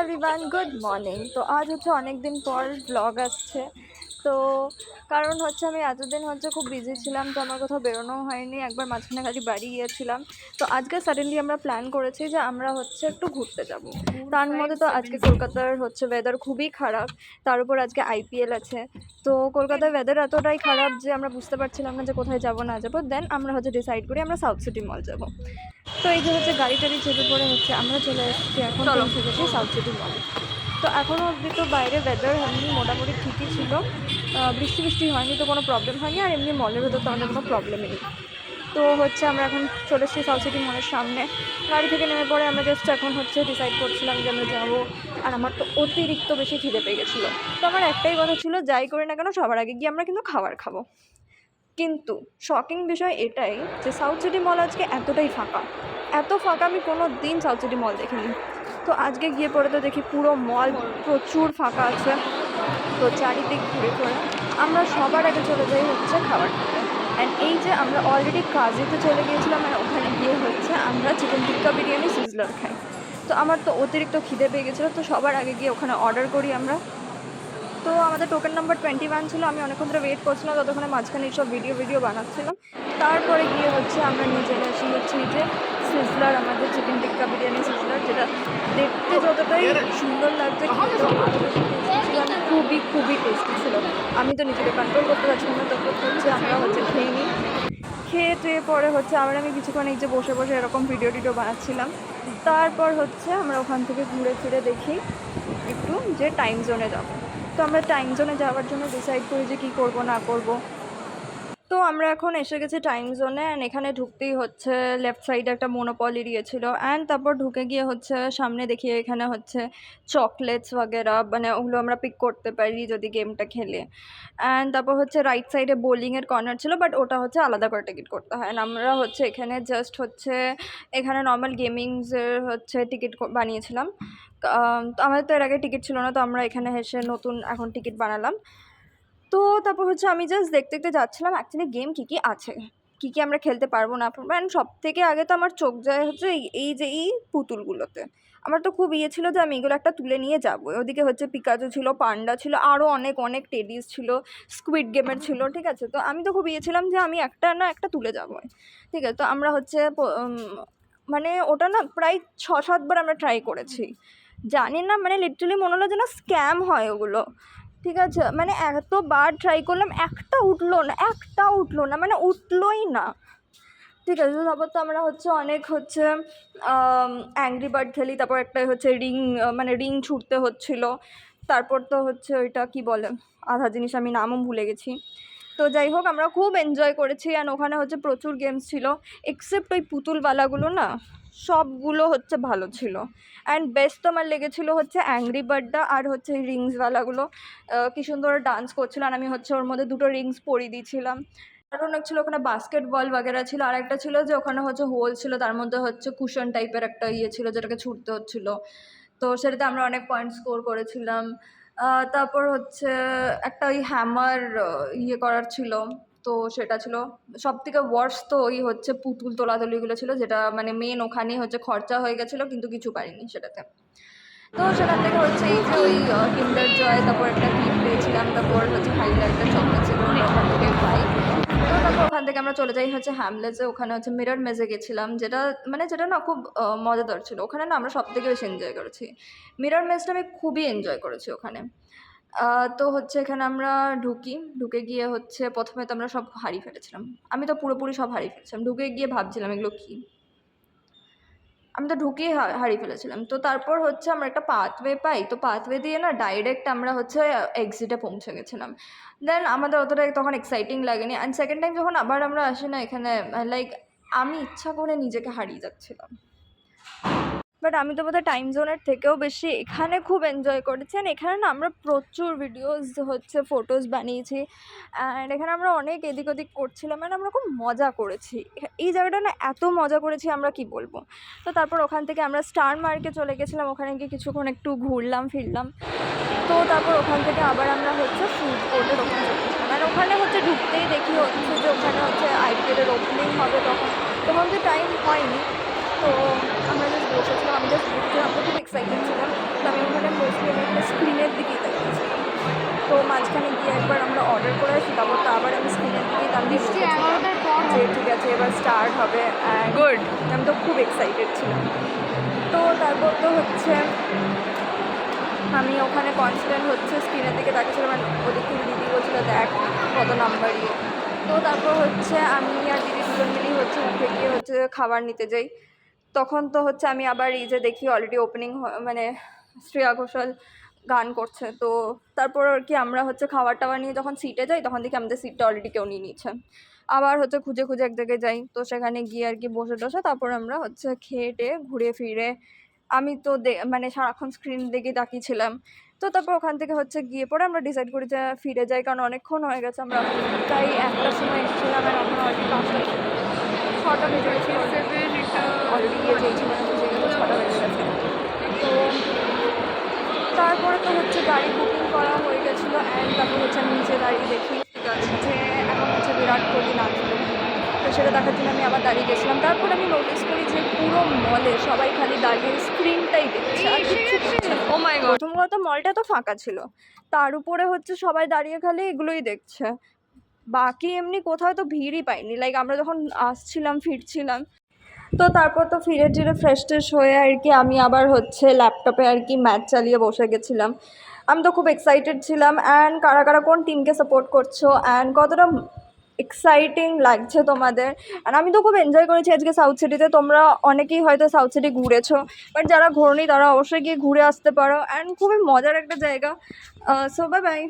Everyone, good morning. তো আজ হচ্ছে অনেক দিন পর ব্লগ আসছে। তো কারণ হচ্ছে আমি এতদিন হচ্ছে খুব বিজি ছিলাম, তো আমার কোথাও বেরোনো হয়নি। একবার মাঝখানে খালি বাড়ি গিয়েছিলাম। তো আজকে সাডেনলি আমরা প্ল্যান করেছি যে আমরা হচ্ছে একটু ঘুরতে যাব। তার মধ্যে তো আজকে কলকাতার হচ্ছে ওয়েদার খুবই খারাপ, তার উপর আজকে আইপিএল আছে। তো কলকাতার ওয়েদার এতটাই খারাপ যে আমরা বুঝতে পারছিলাম না যে কোথায় যাবো না যাবো। দেন আমরা হচ্ছে ডিসাইড করি আমরা সাউথ সিটি মল যাব। তো এই যে হচ্ছে গাড়ি টাড়ি চেপে পড়ে হচ্ছে আমরা চলে এসেছি, এখন পৌঁছে গেছি সাউথ সিটি মলে। তো এখনও অবধি তো বাইরে ওয়েদার এমনি মোটামুটি ঠিকই ছিল, বৃষ্টি বৃষ্টি হয়নি, তো কোনো প্রবলেম হয়নি। আর এমনি মলের ভেতর তো আমাদের কোনো প্রবলেমই নেই। তো হচ্ছে আমরা এখন চলে এসেছি সাউথ সিটি মলের সামনে। গাড়ি থেকে নেমে পড়ে আমরা জাস্ট এখন হচ্ছে ডিসাইড করছিলাম যে আমরা যাবো। আর আমার তো অতিরিক্ত বেশি খিদে পেয়ে গেছিলো। তো আমার একটাই কথা ছিল, যাই করি না কেন সবার আগে গিয়ে আমরা কিন্তু খাবার খাবো। কিন্তু শকিং বিষয় এটাই যে সাউথ সিটি মল আজকে এতটাই ফাঁকা, এত ফাঁকা আমি কোনো দিন সাউথ সিটি মল দেখিনি। তো আজকে গিয়ে পরে তো দেখি পুরো মল প্রচুর ফাঁকা আছে। তো চারিদিক ঘুরে ঘুরে আমরা সবার আগে চলে যাই হচ্ছে খাবার খেতে। অ্যান্ড এই যে আমরা অলরেডি কাজেতে চলে গিয়েছিলাম, আর ওখানে গিয়ে হচ্ছে আমরা চিকেন টিক্কা বিরিয়ানি সিজলার খাই। তো আমার তো অতিরিক্ত খিদে পেয়ে গেছিলো, তো সবার আগে গিয়ে ওখানে অর্ডার করি আমরা। তো আমাদের টোকেন নাম্বার 21 ছিল। আমি অনেকক্ষণ ধরে ওয়েট করছিলাম, ততক্ষণে মাঝখানে এইসব ভিডিও বানাচ্ছিলাম। তারপরে গিয়ে হচ্ছে আমরা নিয়ে চলে আসি হচ্ছে এই যে সিজলার, আমাদের চিকেন টিক্কা বিরিয়ানি সিজলার, যেটা দেখতে যতটাই সুন্দর লাগছে খেতেও আরও বেশি টেস্টি ছিল। আর খুবই খুবই টেস্টি ছিল। আমি তো নিজেকে কন্ট্রোল করতে পারছিলাম না, তখন হচ্ছে আমরা হচ্ছে খেয়ে নিই। খেয়ে টেয়ে পরে হচ্ছে আবার আমি কিছুক্ষণ এই যে বসে বসে এরকম ভিডিও বানাচ্ছিলাম। তারপর হচ্ছে আমরা ওখান থেকে ঘুরে ফিরে দেখি একটু যে টাইম জোনে যাবো। তো আমরা টাইম জোনে যাওয়ার জন্য ডিসাইড করি যে কী করবো না করবো। তো আমরা এখন এসে গেছি টাইম জোনে। অ্যান্ড এখানে ঢুকতেই হচ্ছে লেফট সাইডে একটা মোনোপলি দিয়েছিল। অ্যান্ড তারপর ঢুকে গিয়ে হচ্ছে সামনে দেখি এখানে হচ্ছে চকলেটস वगैरह, মানে ওগুলো আমরা পিক করতে পারি যদি গেমটা খেলে। অ্যান্ড তারপর হচ্ছে রাইট সাইডে বোলিংয়ের কর্নার ছিল, বাট ওটা হচ্ছে আলাদা করে টিকিট করতে হয়। অ্যান্ড আমরা হচ্ছে এখানে জাস্ট হচ্ছে এখানে নর্মাল গেমিংসের হচ্ছে টিকিট বানিয়েছিলাম। তো আমাদের তো এর আগে টিকিট ছিল না, তো আমরা এখানে এসে নতুন এখন টিকিট বানালাম। তো তারপর হচ্ছে আমি জাস্ট দেখতে দেখতে যাচ্ছিলাম অ্যাকচুয়ালি গেম কী কী আছে, কী কী আমরা খেলতে পারবো না পারবো। অ্যান্ড সবথেকে আগে তো আমার চোখ যায় হচ্ছে এই পুতুলগুলোতে। আমার তো খুব ইয়ে ছিল যে আমি এগুলো একটা তুলে নিয়ে যাবো। ওদিকে হচ্ছে পিকাচু ছিল, পান্ডা ছিল, আরও অনেক অনেক টেডিস ছিল, স্কুইড গেমের ছিল, ঠিক আছে। তো আমি তো খুব ইয়ে ছিলাম যে আমি একটা না একটা তুলে যাবো, ঠিক আছে। তো আমরা হচ্ছে মানে ওটা না প্রায় 6-7 বার আমরা ট্রাই করেছি। জানি না, মানে লিটারালি মনে হলো যেন স্ক্যাম হয় ওগুলো, ঠিক আছে। মানে এতবার ট্রাই করলাম, একটা উঠলো না, মানে উঠলোই না, ঠিক আছে। তারপর তো আমরা হচ্ছে অনেক হচ্ছে অ্যাংরি বার্ড খেলি। তারপর একটা হচ্ছে মানে রিং ছুটতে হচ্ছিলো। তারপর তো হচ্ছে ওইটা কী বলে, আধা জিনিস আমি নামও ভুলে গেছি। তো যাই হোক, আমরা খুব এনজয় করেছি। অ্যান্ড ওখানে হচ্ছে প্রচুর গেমস ছিল, এক্সেপ্ট ওই পুতুলওয়ালাগুলো না, সবগুলো হচ্ছে ভালো ছিল। অ্যান্ড বেস্ট তো আমার লেগেছিলো হচ্ছে অ্যাংরি বার্ডটা, আর হচ্ছে এই রিংসওয়ালাগুলো কী সুন্দর ডান্স করছিল। আর আমি হচ্ছে ওর মধ্যে 2টো রিংস পরিয়ে দিয়েছিলাম। আরও অনেক ছিল ওখানে, বাস্কেটবল वगैरह ছিল। আর একটা ছিল যে ওখানে হচ্ছে হোল ছিল, তার মধ্যে হচ্ছে কুশন টাইপের একটা ইয়ে ছিল যেটাকে ছুটতে হচ্ছিলো। তো সেটাতে আমরা অনেক পয়েন্ট স্কোর করেছিলাম। তারপর হচ্ছে একটা ওই হ্যামার ইয়ে করার ছিল, তো সেটা ছিল। সবথেকে ওয়ার্স্ট তো ওই হচ্ছে পুতুল তোলাতুলিগুলো ছিল, যেটা মানে মেন ওখানেই হচ্ছে খরচা হয়ে গেছিলো, কিন্তু কিছু পারিনি সেটাতে। তো সেখান থেকে হচ্ছে এই যে ওই কিন্ডার জয়, তারপর একটা ক্লিপ পেয়েছিলাম, তারপর হচ্ছে হাইলাইটার চকলেট ছিল ওখান থেকে পাই। তো তারপর ওখান থেকে আমরা চলে যাই হচ্ছে হ্যামলেসে। ওখানে হচ্ছে মিরর মেজে গেছিলাম, যেটা না খুব মজাদার ছিল। ওখানে না আমরা সবথেকে বেশি এনজয় করেছি। মিরর মেজটা আমি খুবই এনজয় করেছি ওখানে। তো হচ্ছে এখানে আমরা ঢুকে গিয়ে হচ্ছে প্রথমে তো আমরা সব হারিয়ে ফেলেছিলাম। আমি তো পুরোপুরি সব হারিয়ে ফেলেছিলাম। ঢুকে গিয়ে ভাবছিলাম এগুলো কী, আমি তো ঢুকেই হারিয়ে ফেলেছিলাম। তো তারপর হচ্ছে আমরা একটা পাথওয়ে পাই, তো পাথওয়ে দিয়ে না ডাইরেক্ট আমরা হচ্ছে এক্সিটে পৌঁছে গেছিলাম। দেন আমাদের অতটা তখন এক্সাইটিং লাগেনি। অ্যান্ড সেকেন্ড টাইম যখন আবার আমরা আসি না এখানে, লাইক আমি ইচ্ছা করে নিজেকে হারিয়ে যাচ্ছিলাম। বাট আমি তো বোধহয় টাইম জোনের থেকেও বেশি এখানে খুব এনজয় করেছি। অ্যান্ড এখানে না আমরা প্রচুর ভিডিওস হচ্ছে ফটোস বানিয়েছি। অ্যান্ড এখানে আমরা অনেক এদিক ওদিক করছিলাম, মানে আমরা খুব মজা করেছি। এই জায়গাটা না এত মজা করেছি আমরা কি বলবো। তো তারপর ওখান থেকে আমরা স্টার মার্কে চলে গেছিলাম, ওখানে গিয়ে কিছুক্ষণ একটু ঘুরলাম ফিরলাম। তো তারপর ওখান থেকে আবার আমরা হচ্ছে ফুড কোর্টের ওখানে চলে গেছিলাম। আর ওখানে হচ্ছে ঢুকতেই দেখি হচ্ছে যে ওখানে হচ্ছে আইপিএলের ওপেনিং হবে, তখন তো টাইম হয়নি। তো আমরা জাস্ট বসেছিলাম, আমি জাস্ট ঘুরছিলাম, আমরা খুব এক্সাইটেড ছিলাম। আমি ওখানে মোস্টলি আমি একটা স্ক্রিনের দিকেই তাকিয়েছিলাম। তো মাঝখানে গিয়ে একবার আমরা অর্ডার করে আসি, তারপর তো আবার আমি স্ক্রিনের দিকেই তাকিয়ে বসেছিলাম 11টার পর যে ঠিক আছে এবার স্টার্ট হবে। And good. আমি তো খুব এক্সাইটেড ছিলাম। তো তারপর তো হচ্ছে আমি ওখানে কনফিডেন্ট হচ্ছে স্ক্রিনের দিকে তাকিয়েছিলাম, আর ওদিক থেকে দিদি বলছিলো দেখ কত নাম্বার ইয়ে। তো তারপর হচ্ছে আমি আর দিদি দুজন মিলেই হচ্ছে উঠে গিয়ে হচ্ছে খাবার নিতে যাই। তখন তো হচ্ছে আমি আবার এই যে দেখি অলরেডি ওপেনিং মানে শ্রেয়া ঘোষাল গান করছে। তো তারপর আর কি আমরা হচ্ছে খাবার টাবার নিয়ে যখন সিটে যাই তখন দেখি আমাদের সিটটা অলরেডি কেউ নিয়ে নিচ্ছে। আবার হচ্ছে খুঁজে খুঁজে এক জায়গায় যাই, তো সেখানে গিয়ে আর কি বসে টসে তারপর আমরা হচ্ছে খেয়ে টেয়ে ঘুরে ফিরে আমি তো মানে সারাক্ষণ স্ক্রিন দিকে তাকিয়েছিলাম। তো তারপর ওখান থেকে হচ্ছে গিয়ে পরে আমরা ডিসাইড করি যে ফিরে যাই, কারণ অনেকক্ষণ হয়ে গেছে। আমরা তাই 1টার সময় এসেছিলাম আর এখন অলরেডি 5টা 6টা বেজে গেছে অলরেডি গিয়ে যেই সময় বুঝে গেছে 6টা বেজে গেছে। তো তারপরে তো হচ্ছে গাড়ি বুকিং করা হয়ে গেছিলো। অ্যান্ড তারপর হচ্ছে আমি নিচে দাঁড়িয়ে দেখি যে এখন হচ্ছে বিরাট কোহলি নাচবে, তো সেটা দেখার জন্য আমি আবার দাঁড়িয়ে গেছিলাম। তারপর আমি নোটিস করি যে পুরো মলে সবাই খালি দাঁড়িয়ে স্ক্রিনটাই দেখছে আর কিচ্ছু করছে না। ও মাই গড। প্রথম কথা মলটা তো ফাঁকা ছিল, তার উপরে হচ্ছে সবাই দাঁড়িয়ে খালি এগুলোই দেখছে। বাকি এমনি কোথাও তো ভিড়ই পাইনি, লাইক আমরা যখন আসছিলাম ফিরছিলাম। তো তারপর তো ফিরে টিরে ফ্রেশ ট্রেশ হয়ে আর কি আমি আবার হচ্ছে ল্যাপটপে আর কি ম্যাচ চালিয়ে বসে গেছিলাম। আমি তো খুব এক্সাইটেড ছিলাম। অ্যান্ড কারা কারা কোন টিমকে সাপোর্ট করছো অ্যান্ড কতটা এক্সাইটিং লাগছে তোমাদের। আর আমি তো খুব এনজয় করেছি আজকে সাউথ সিটিতে। তোমরা অনেকেই হয়তো সাউথ সিটি ঘুরেছো, বাট যারা ঘোরনি তারা অবশ্যই গিয়ে ঘুরে আসতে পারো। অ্যান্ড খুবই মজার একটা জায়গা। So bye bye.